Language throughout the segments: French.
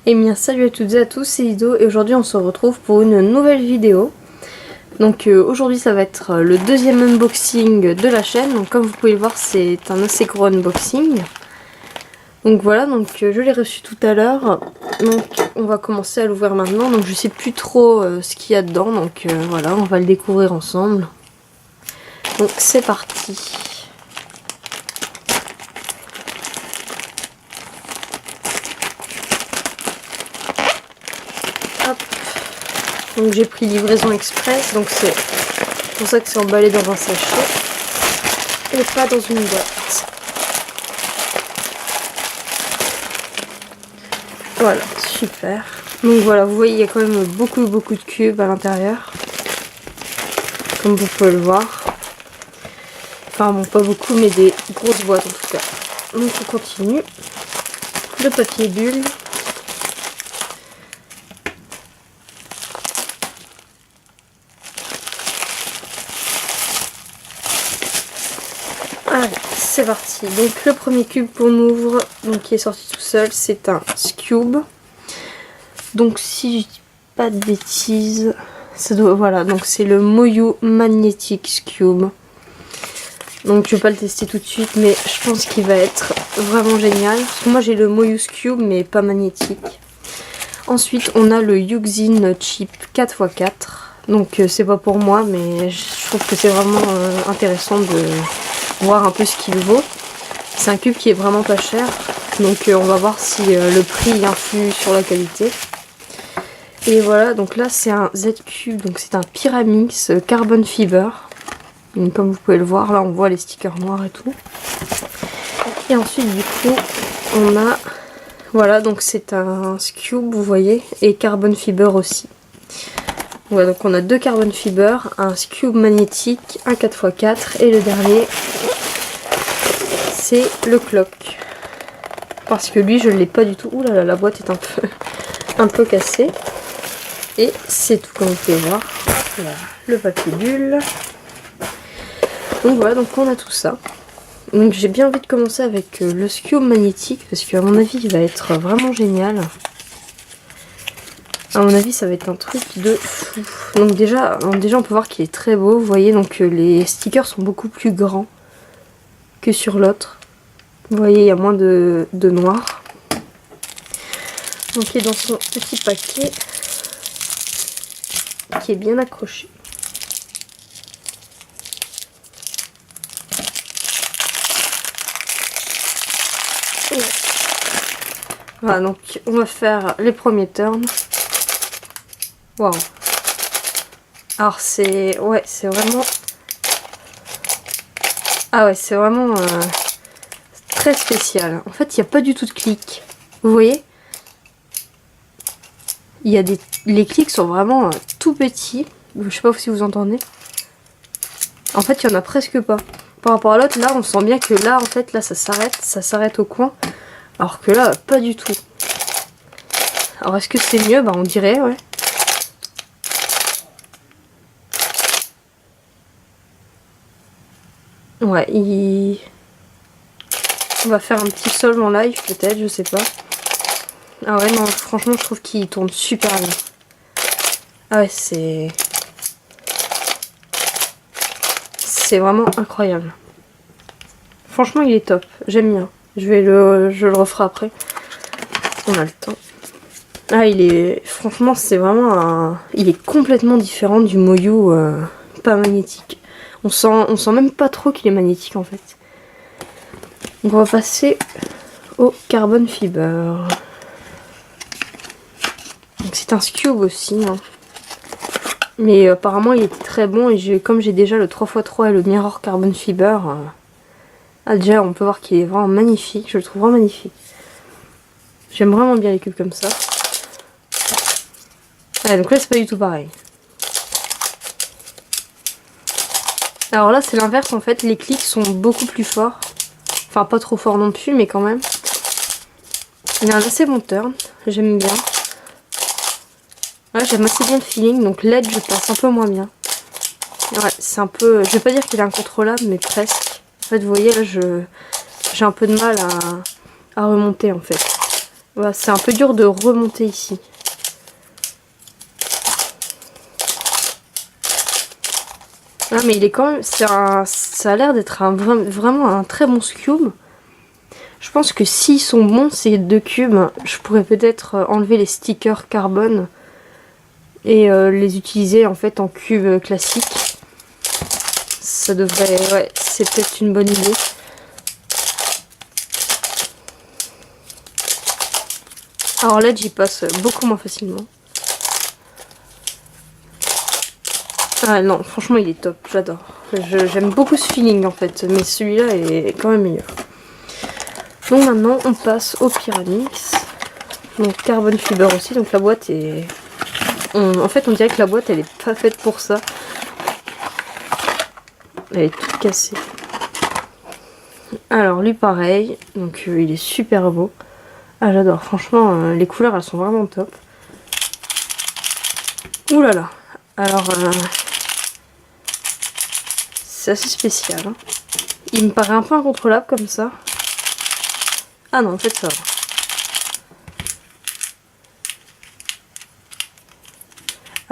Et bien salut à toutes et à tous, c'est Ido et aujourd'hui on se retrouve pour une nouvelle vidéo. Donc aujourd'hui ça va être le deuxième unboxing de la chaîne. Donc comme vous pouvez le voir, c'est un assez gros unboxing. Donc voilà, donc je l'ai reçu tout à l'heure. Donc on va commencer à l'ouvrir maintenant. Donc je sais plus trop ce qu'il y a dedans. Donc voilà, on va le découvrir ensemble. Donc c'est parti. Hop. Donc j'ai pris livraison express, donc c'est pour ça que c'est emballé dans un sachet et pas dans une boîte. Voilà, super. Donc voilà, vous voyez, il y a quand même beaucoup de cubes à l'intérieur, comme vous pouvez le voir. Enfin bon, pas beaucoup, mais des grosses boîtes en tout cas. Donc on continue. Le papier bulle. Allez, c'est parti. Donc le premier cube qu'on ouvre, donc qui est sorti tout seul, c'est un Scube. Donc si je dis pas de bêtises, ça doit, voilà, donc c'est le Moyu Magnetic Cube. Donc je vais pas le tester tout de suite, mais je pense qu'il va être vraiment génial. Parce que moi j'ai le Moyu Cube, mais pas magnétique. Ensuite on a le Yuxin Chip 4x4. Donc c'est pas pour moi, mais je trouve que c'est vraiment intéressant de voir un peu ce qu'il vaut. C'est un cube qui est vraiment pas cher, donc on va voir si le prix influe sur la qualité. Et voilà, donc là c'est un Z-Cube, donc c'est un Pyramix Carbon Fiber. Donc comme vous pouvez le voir, là on voit les stickers noirs et tout. Et ensuite du coup on a, voilà, donc c'est un Scube, vous voyez, et Carbon Fiber aussi. Voilà, donc on a deux Carbon Fiber, un Scube magnétique, un 4x4 et le dernier c'est le Clock. Parce que lui je ne l'ai pas du tout. Ouh là là, la boîte est un peu cassée. Et c'est tout, comme vous pouvez voir. Voilà, le papier bulle. Donc voilà, donc on a tout ça. Donc j'ai bien envie de commencer avec le Scube magnétique parce qu'à mon avis il va être vraiment génial. À mon avis ça va être un truc de fou. Donc déjà on peut voir qu'il est très beau. Vous voyez, donc les stickers sont beaucoup plus grands que sur l'autre. Vous voyez, il y a moins de noir. Donc il est dans son petit paquet qui est bien accroché. Voilà, donc on va faire les premiers turns. Waouh. Alors c'est, ouais, c'est vraiment, ah ouais, c'est vraiment très spécial. En fait, il n'y a pas du tout de clics. Vous voyez, il y a les clics sont vraiment tout petits. Je sais pas si vous entendez. En fait, il y en a presque pas. Par rapport à l'autre, là, on sent bien que là, en fait, là, ça s'arrête au coin. Alors que là, pas du tout. Alors, est-ce que c'est mieux? Bah, on dirait, ouais. Ouais, on va faire un petit solve en live, peut-être, je sais pas. Ah ouais, non, franchement, je trouve qu'il tourne super bien. Ah ouais, c'est vraiment incroyable. Franchement, il est top. J'aime bien. Je le referai après. On a le temps. Ah, franchement, c'est vraiment il est complètement différent du Moyu pas magnétique. On sent même pas trop qu'il est magnétique en fait. Donc on va passer au Carbon Fiber. Donc c'est un Scube aussi, hein. Mais apparemment il était très bon et comme j'ai déjà le 3x3 et le Mirror Carbon Fiber, déjà on peut voir qu'il est vraiment magnifique, je le trouve vraiment magnifique. J'aime vraiment bien les cubes comme ça. Ouais, donc là c'est pas du tout pareil. Alors là c'est l'inverse en fait, les clics sont beaucoup plus forts. Enfin pas trop forts non plus mais quand même. Il a un assez bon turn, j'aime bien. Ouais, j'aime assez bien le feeling, donc l'aide je passe un peu moins bien. Ouais, c'est un peu, je vais pas dire qu'il est incontrôlable mais presque. En fait vous voyez là j'ai un peu de mal à remonter en fait. Voilà, c'est un peu dur de remonter ici. Ah mais il est quand même... ça a l'air d'être vraiment un très bon cube. Je pense que s'ils sont bons ces deux cubes, je pourrais peut-être enlever les stickers carbone et les utiliser en fait en cube classique. Ça devrait... ouais, c'est peut-être une bonne idée. Alors là, j'y passe beaucoup moins facilement. Ah non, franchement, il est top, j'adore. J'aime beaucoup ce feeling en fait, mais celui-là est quand même meilleur. Donc maintenant, on passe au Pyramix. Donc carbone fiber aussi, donc la boîte est... en fait, on dirait que la boîte, elle est pas faite pour ça. Elle est toute cassée. Alors lui, pareil, donc il est super beau. Ah, j'adore, franchement, les couleurs, elles sont vraiment top. Ouh là là. Alors... c'est assez spécial. Hein. Il me paraît un peu incontrôlable comme ça. Ah non, en fait ça va.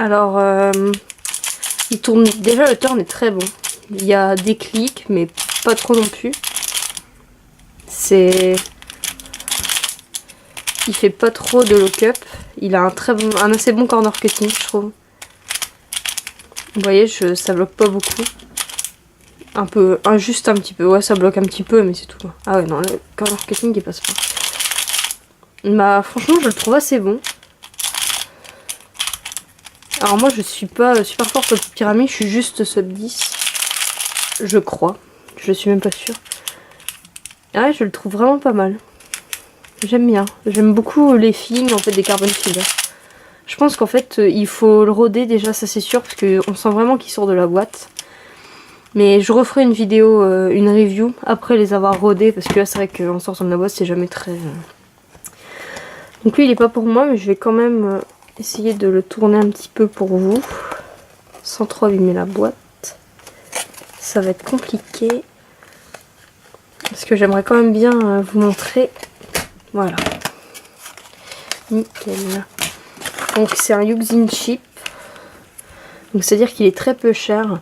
Alors, il tourne... déjà le turn est très bon. Il y a des clics, mais pas trop non plus. C'est... il fait pas trop de lock-up. Il a un assez bon corner cutting, je trouve. Vous voyez, ça bloque pas beaucoup. Un peu, juste un petit peu. Ouais, ça bloque un petit peu, mais c'est tout. Ah ouais, non, le corner cutting, il passe pas. Bah, franchement, je le trouve assez bon. Alors moi, je suis pas super forte au pyramide, je suis juste sub 10. Je crois. Je suis même pas sûre. Ah ouais, je le trouve vraiment pas mal. J'aime bien. J'aime beaucoup les feelings, en fait, des carbon fiber. Je pense qu'en fait, il faut le roder déjà, ça c'est sûr, parce qu'on sent vraiment qu'il sort de la boîte. Mais je referai une vidéo, une review, après les avoir rodés, parce que là, c'est vrai qu'en sortant de la boîte, c'est jamais très... Donc lui, il est pas pour moi, mais je vais quand même essayer de le tourner un petit peu pour vous, sans trop abîmer la boîte. Ça va être compliqué, parce que j'aimerais quand même bien vous montrer. Voilà. Nickel. Donc c'est un Yuxin Chip. Donc c'est-à-dire qu'il est très peu cher.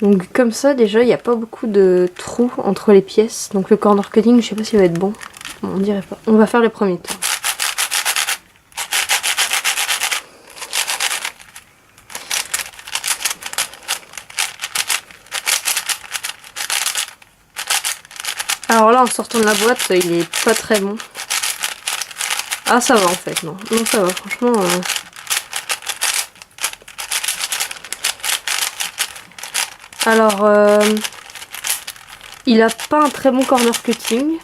Donc comme ça déjà il n'y a pas beaucoup de trous entre les pièces. Donc le corner cutting je sais pas s'il va être bon. Bon, on dirait pas. On va faire les premiers tours. Alors là en sortant de la boîte il est pas très bon. Ah ça va en fait, non. Non ça va franchement. Alors il a pas un très bon corner cutting.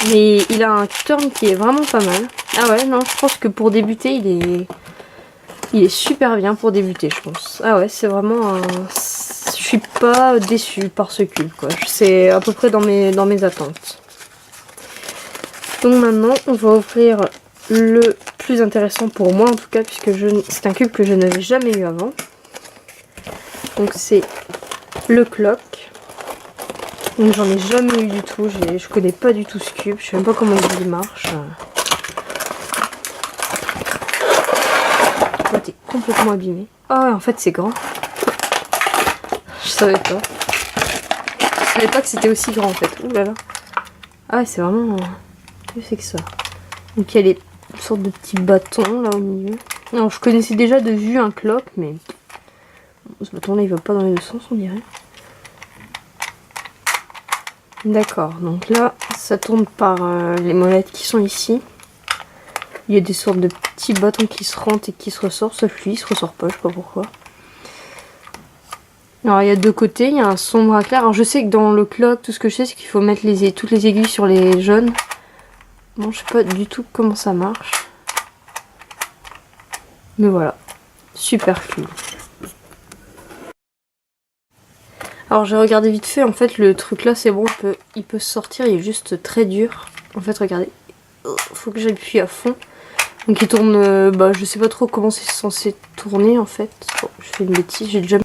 Mais il a un turn qui est vraiment pas mal. Ah ouais non je pense que pour débuter il est super bien pour débuter je pense. Ah ouais c'est vraiment un... Je suis pas déçue par ce cube quoi. C'est à peu près dans mes attentes. Donc maintenant on va ouvrir le plus intéressant pour moi en tout cas puisque c'est un cube que je n'avais jamais eu avant. Donc c'est le clock. Donc j'en ai jamais eu du tout, je connais pas du tout ce cube, je sais même pas comment il marche. Là t'es complètement abîmé. Ah ouais en fait c'est grand. Je savais pas. Je savais pas que c'était aussi grand en fait. Ouh là là. Ah ouais c'est vraiment... Qu'est-ce que c'est que ça? Donc il y a les sortes de petits bâtons là au milieu. Alors je connaissais déjà de vue un clock mais... Ce bâton là il va pas dans les deux sens on dirait. D'accord, donc là ça tourne par les molettes qui sont ici. Il y a des sortes de petits bâtons qui se rentrent et qui se ressortent, sauf lui il se ressort pas, je sais pas pourquoi. Alors il y a deux côtés, il y a un sombre à clair. Alors je sais que dans le clock, tout ce que je sais c'est qu'il faut mettre toutes les aiguilles sur les jaunes. Bon je sais pas du tout comment ça marche. Mais voilà, super cool. Alors j'ai regardé vite fait, en fait le truc là c'est bon, il peut sortir, il est juste très dur. En fait regardez, faut que j'appuie à fond. Donc il tourne, bah je sais pas trop comment c'est censé tourner en fait. Bon, je fais une bêtise, j'ai déjà...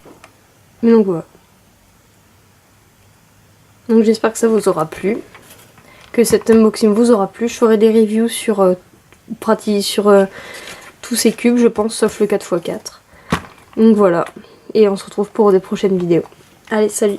Mais donc voilà. Donc j'espère que ça vous aura plu. que cet unboxing vous aura plu. Je ferai des reviews sur, tous ces cubes, je pense, sauf le 4x4. Donc voilà, et on se retrouve pour des prochaines vidéos. Allez, salut!